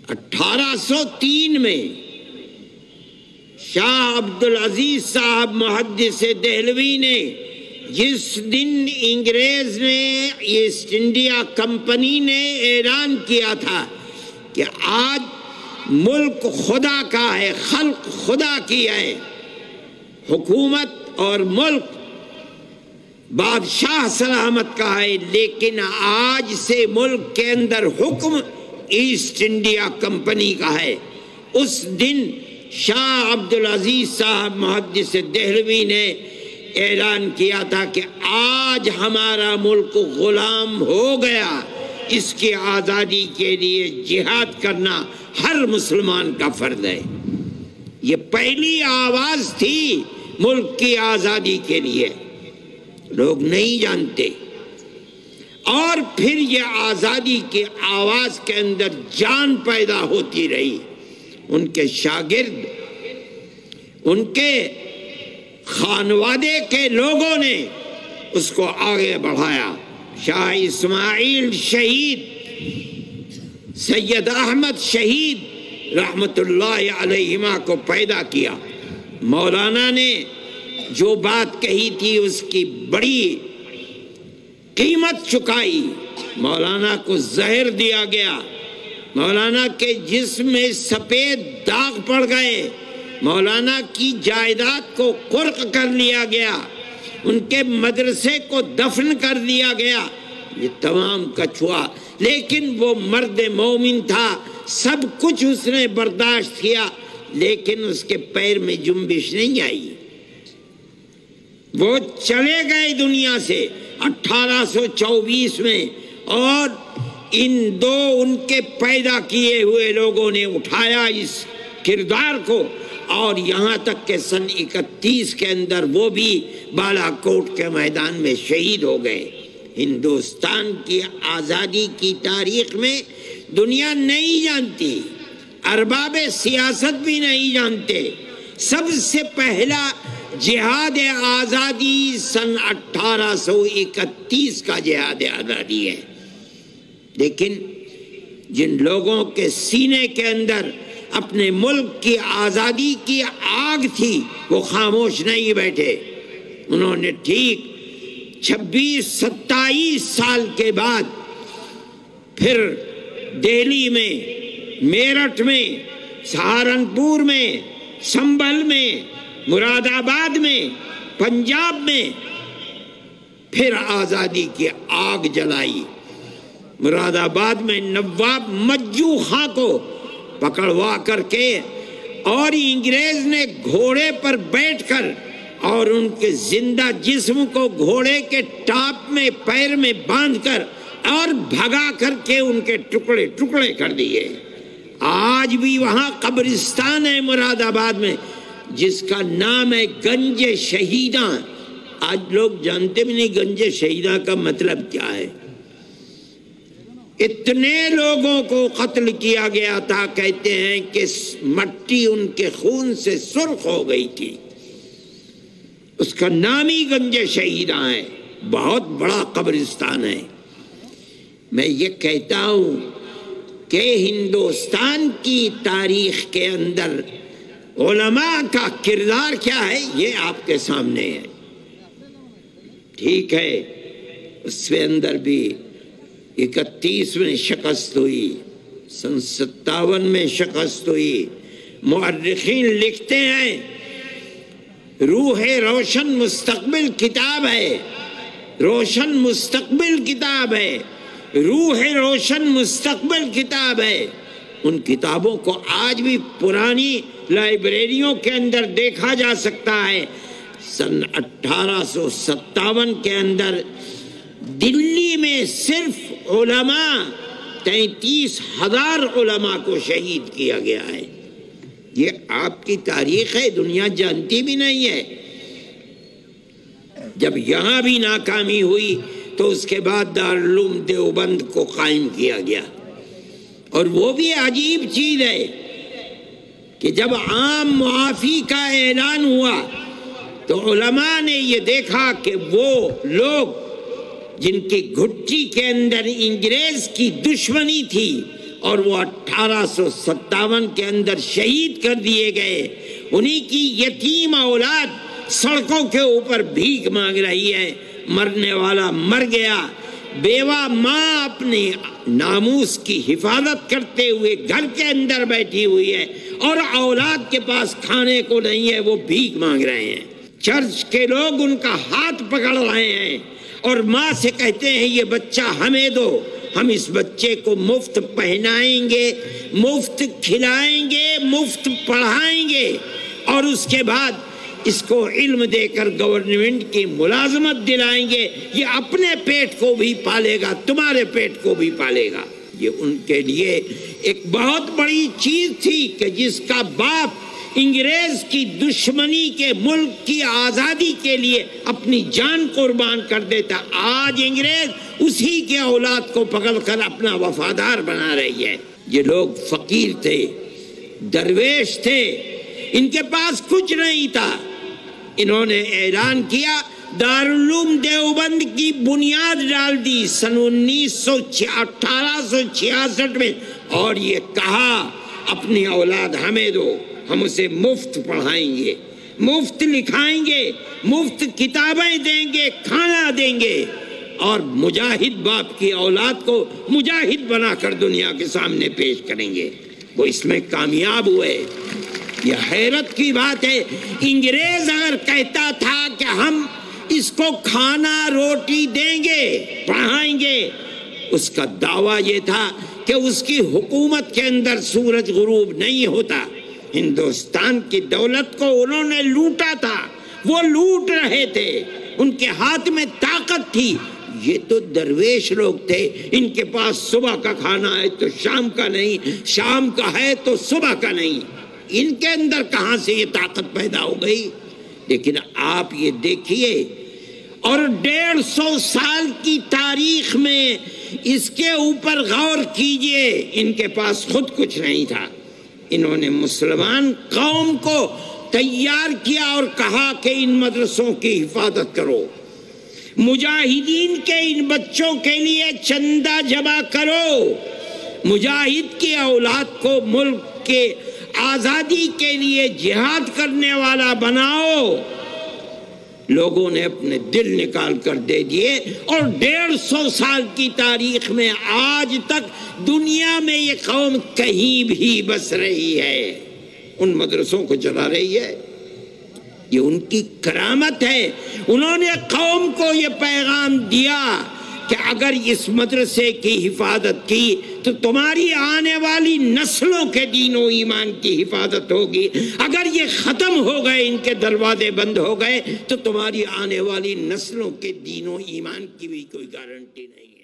1803 میں شاہ عبدالعزیز صاحب محدث دہلوی نے جس دن انگریز نے ایسٹ انڈیا کمپنی نے اعلان کیا تھا کہ آج ملک خدا کا ہے، خلق خدا کی ہے، حکومت اور ملک بادشاہ سلامت کا ہے، لیکن آج سے ملک کے اندر حکم ایسٹ انڈیا کمپنی کا ہے، اس دن شاہ عبدالعزیز صاحب محدث دہلوی نے اعلان کیا تھا کہ آج ہمارا ملک غلام ہو گیا، اس کی آزادی کے لیے جہاد کرنا ہر مسلمان کا فرض ہے۔ یہ پہلی آواز تھی ملک کی آزادی کے لیے، لوگ نہیں جانتے، اور پھر یہ آزادی کی آواز کے اندر جان پیدا ہوتی رہی۔ ان کے شاگرد، ان کے خانوادے کے لوگوں نے اس کو آگے بڑھایا۔ شاہ اسماعیل شہید، سید احمد شہید رحمت اللہ علیہما کو پیدا کیا۔ مولانا نے جو بات کہی تھی اس کی بڑی قیمت چکائی۔ مولانا کو زہر دیا گیا، مولانا کے جسم میں سفید داغ پڑ گئے، مولانا کی جائیداد کو قرق کر لیا گیا، ان کے مدرسے کو دفن کر دیا گیا، یہ تمام کچھ ہوا، لیکن وہ مرد مومن تھا، سب کچھ اس نے برداشت کیا، لیکن اس کے پیر میں جنبش نہیں آئی۔ وہ چلے گئے دنیا سے 1824 میں، اور ان دو ان کے پیدا کیے ہوئے لوگوں نے اٹھایا اس کردار کو، اور یہاں تک کہ سن 31 کے اندر وہ بھی بالا کوٹ کے میدان میں شہید ہو گئے۔ ہندوستان کی آزادی کی تاریخ میں دنیا نہیں جانتی، ارباب سیاست بھی نہیں جانتے، سب سے پہلا جہاد آزادی سن 1831 کا جہاد آزادی ہے۔ لیکن جن لوگوں کے سینے کے اندر اپنے ملک کی آزادی کی آگ تھی وہ خاموش نہیں بیٹھے، انہوں نے ٹھیک 26-27 سال کے بعد پھر دہلی میں، میرٹھ میں، سہارنپور میں، سنبھل میں، مراد آباد میں، پنجاب میں پھر آزادی کی آگ جلائی۔ مراد آباد میں نواب مجو خاں کو پکڑوا کر کے، اور انگریز نے گھوڑے پر بیٹھ کر اور ان کے زندہ جسم کو گھوڑے کے ٹاپ میں پیر میں باندھ کر اور بھگا کر کے ان کے ٹکڑے ٹکڑے کر دیے۔ آج بھی وہاں قبرستان ہے مراد آباد میں جس کا نام ہے گنج شہیداں۔ آج لوگ جانتے بھی نہیں گنج شہیداں کا مطلب کیا ہے۔ اتنے لوگوں کو قتل کیا گیا تھا، کہتے ہیں کہ مٹی ان کے خون سے سرخ ہو گئی تھی، اس کا نام ہی گنج شہیداں ہے، بہت بڑا قبرستان ہے۔ میں یہ کہتا ہوں کہ ہندوستان کی تاریخ کے اندر علماء کا کردار کیا ہے یہ آپ کے سامنے ہے۔ ٹھیک ہے، اس کے اندر بھی 31 میں شکست ہوئی، سن 57 میں شکست ہوئی۔ مورخین لکھتے ہیں روح روشن مستقبل کتاب ہے، روشن مستقبل کتاب ہے، روح روشن مستقبل کتاب ہے۔ ان کتابوں کو آج بھی پرانی لائبریریوں کے اندر دیکھا جا سکتا ہے۔ سن 1857 کے اندر دلی میں صرف علماء 33,000 علماء کو شہید کیا گیا ہے۔ یہ آپ کی تاریخ ہے، دنیا جانتی بھی نہیں ہے۔ جب یہاں بھی ناکامی ہوئی تو اس کے بعد دارالعلوم دیوبند کو قائم کیا گیا، اور وہ بھی عجیب چیز ہے کہ جب عام معافی کا اعلان ہوا تو علماء نے یہ دیکھا کہ وہ لوگ جن کی گھٹی کے اندر انگریز کی دشمنی تھی اور وہ 1857 کے اندر شہید کر دیے گئے۔ انہی کی یتیم اولاد سڑکوں کے اوپر بھیک مانگ رہی ہے، مرنے والا مر گیا، بیوہ ماں اپنے ناموس کی حفاظت کرتے ہوئے گھر کے اندر بیٹھی ہوئی ہے، اور اولاد کے پاس کھانے کو نہیں ہے، وہ بھیک مانگ رہے ہیں۔ چرچ کے لوگ ان کا ہاتھ پکڑ رہے ہیں اور ماں سے کہتے ہیں یہ بچہ ہمیں دو، ہم اس بچے کو مفت پہنائیں گے، مفت کھلائیں گے، مفت پڑھائیں گے، اور اس کے بعد اس کو علم دے کر گورنمنٹ کی ملازمت دلائیں گے، یہ اپنے پیٹ کو بھی پالے گا، تمہارے پیٹ کو بھی پالے گا۔ یہ ان کے لیے ایک بہت بڑی چیز تھی کہ جس کا باپ انگریز کی دشمنی کے ملک کی آزادی کے لیے اپنی جان قربان کر دیتا، آج انگریز اسی کے اولاد کو پکڑ کر اپنا وفادار بنا رہی ہے۔ یہ لوگ فقیر تھے، درویش تھے، ان کے پاس کچھ نہیں تھا۔ انہوں نے اعلان کیا، دارالعلوم دیوبند کی بنیاد ڈال دی سن 1866 میں، اور یہ کہا اپنی اولاد ہمیں دو، ہم اسے مفت پڑھائیں گے، مفت لکھائیں گے، مفت کتابیں دیں گے، کھانا دیں گے، اور مجاہد باپ کی اولاد کو مجاہد بنا کر دنیا کے سامنے پیش کریں گے۔ وہ اس میں کامیاب ہوئے۔ یہ حیرت کی بات ہے، انگریز اگر کہتا تھا کہ ہم اس کو کھانا روٹی دیں گے، پڑھائیں گے، اس کا دعویٰ یہ تھا کہ اس کی حکومت کے اندر سورج غروب نہیں ہوتا۔ ہندوستان کی دولت کو انہوں نے لوٹا تھا، وہ لوٹ رہے تھے، ان کے ہاتھ میں طاقت تھی۔ یہ تو درویش لوگ تھے، ان کے پاس صبح کا کھانا ہے تو شام کا نہیں، شام کا ہے تو صبح کا نہیں، ان کے اندر کہاں سے یہ طاقت پیدا ہو گئی؟ لیکن آپ یہ دیکھیے، اور 150 سال کی تاریخ میں اس کے اوپر غور کیجئے، ان کے پاس خود کچھ نہیں تھا۔ انہوں نے مسلمان قوم کو تیار کیا اور کہا کہ ان مدرسوں کی حفاظت کرو، مجاہدین کے ان بچوں کے لیے چندہ جمع کرو، مجاہد کی اولاد کو ملک کے آزادی کے لیے جہاد کرنے والا بناؤ۔ لوگوں نے اپنے دل نکال کر دے دیے، اور 150 سال کی تاریخ میں آج تک دنیا میں یہ قوم کہیں بھی بس رہی ہے، ان مدرسوں کو چلا رہی ہے۔ یہ ان کی کرامت ہے۔ انہوں نے قوم کو یہ پیغام دیا کہ اگر اس مدرسے کی حفاظت کی تو تمہاری آنے والی نسلوں کے دین و ایمان کی حفاظت ہوگی، اگر یہ ختم ہو گئے، ان کے دروازے بند ہو گئے، تو تمہاری آنے والی نسلوں کے دین و ایمان کی بھی کوئی گارنٹی نہیں۔